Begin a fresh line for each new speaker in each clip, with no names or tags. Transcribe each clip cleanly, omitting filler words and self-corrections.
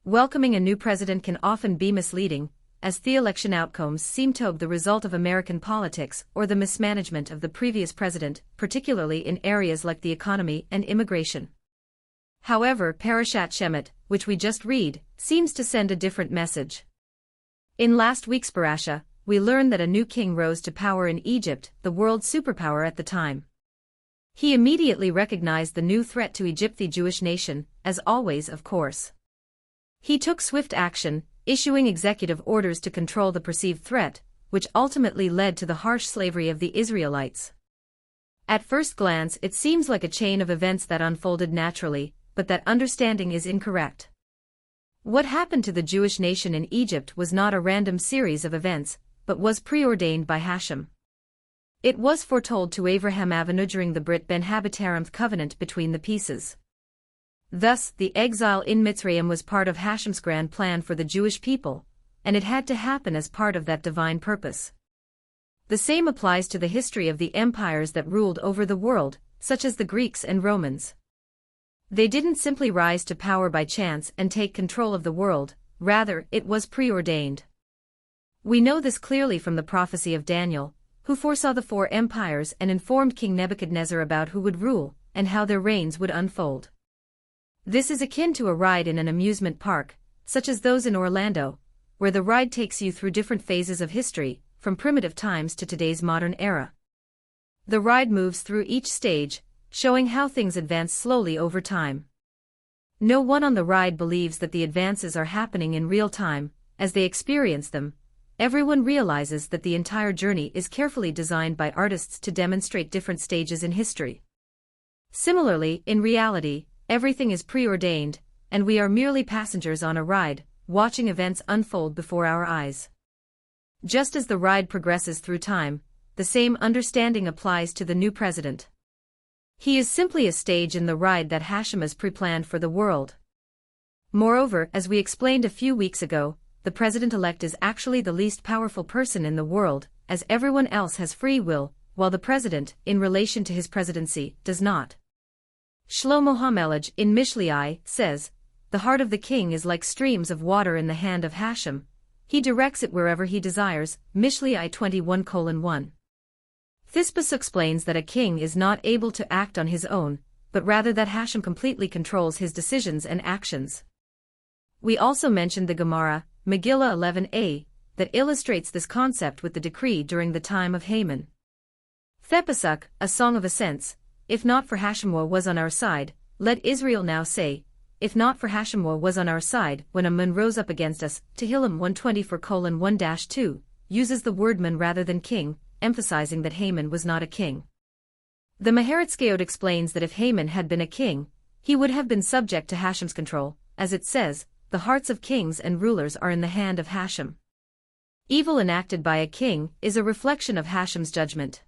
Welcoming a new president can often be misleading, as the election outcomes seem to be the result of American politics or the mismanagement of the previous president, particularly in areas like the economy and immigration. However, Parashat Shemot, which we just read, seems to send a different message. In last week's parasha, we learn that a new king rose to power in Egypt, the world's superpower at the time. He immediately recognized the new threat to Egypt, the Jewish nation, as always, of course. He took swift action, issuing executive orders to control the perceived threat, which ultimately led to the harsh slavery of the Israelites. At first glance, it seems like a chain of events that unfolded naturally, but that understanding is incorrect. What happened to the Jewish nation in Egypt was not a random series of events, but was preordained by Hashem. It was foretold to Avraham Avinu during the Brit Ben Habitarim covenant between the pieces. Thus, the exile in Mitzrayim was part of Hashem's grand plan for the Jewish people, and it had to happen as part of that divine purpose. The same applies to the history of the empires that ruled over the world, such as the Greeks and Romans. They didn't simply rise to power by chance and take control of the world, rather, it was preordained. We know this clearly from the prophecy of Daniel, who foresaw the 4 empires and informed King Nebuchadnezzar about who would rule and how their reigns would unfold. This is akin to a ride in an amusement park, such as those in Orlando, where the ride takes you through different phases of history, from primitive times to today's modern era. The ride moves through each stage, showing how things advance slowly over time. No one on the ride believes that the advances are happening in real time. As they experience them, everyone realizes that the entire journey is carefully designed by artists to demonstrate different stages in history. Similarly, in reality, everything is preordained, and we are merely passengers on a ride, watching events unfold before our eyes. Just as the ride progresses through time, the same understanding applies to the new president. He is simply a stage in the ride that Hashem has pre-planned for the world. Moreover, as we explained a few weeks ago, the president-elect is actually the least powerful person in the world, as everyone else has free will, while the president, in relation to his presidency, does not. Shlomo HaMelech in Mishlei says, "The heart of the king is like streams of water in the hand of Hashem. He directs it wherever he desires." Mishlei 21:1. This pasuk explains that a king is not able to act on his own, but rather that Hashem completely controls his decisions and actions. We also mentioned the Gemara, Megillah 11a, that illustrates this concept with the decree during the time of Haman. The pasuk, a song of ascents, "If not for Hashem was on our side, let Israel now say, if not for Hashem was on our side when Haman rose up against us." Tehillim 124:1-2, uses the word man rather than king, emphasizing that Haman was not a king. The Maharat Skeod explains that if Haman had been a king, he would have been subject to Hashem's control, as it says, "The hearts of kings and rulers are in the hand of Hashem." Evil enacted by a king is a reflection of Hashem's judgment.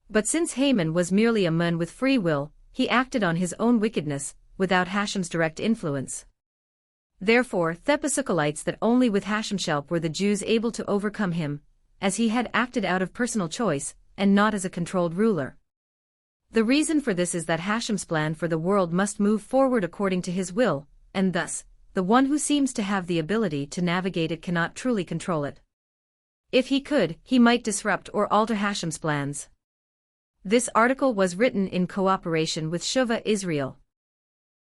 But since Haman was merely a man with free will, he acted on his own wickedness, without Hashem's direct influence. Therefore, the pasuk highlights that only with Hashem's help were the Jews able to overcome him, as he had acted out of personal choice, and not as a controlled ruler. The reason for this is that Hashem's plan for the world must move forward according to his will, and thus, the one who seems to have the ability to navigate it cannot truly control it. If he could, he might disrupt or alter Hashem's plans. This article was written in cooperation with Shuvah Israel.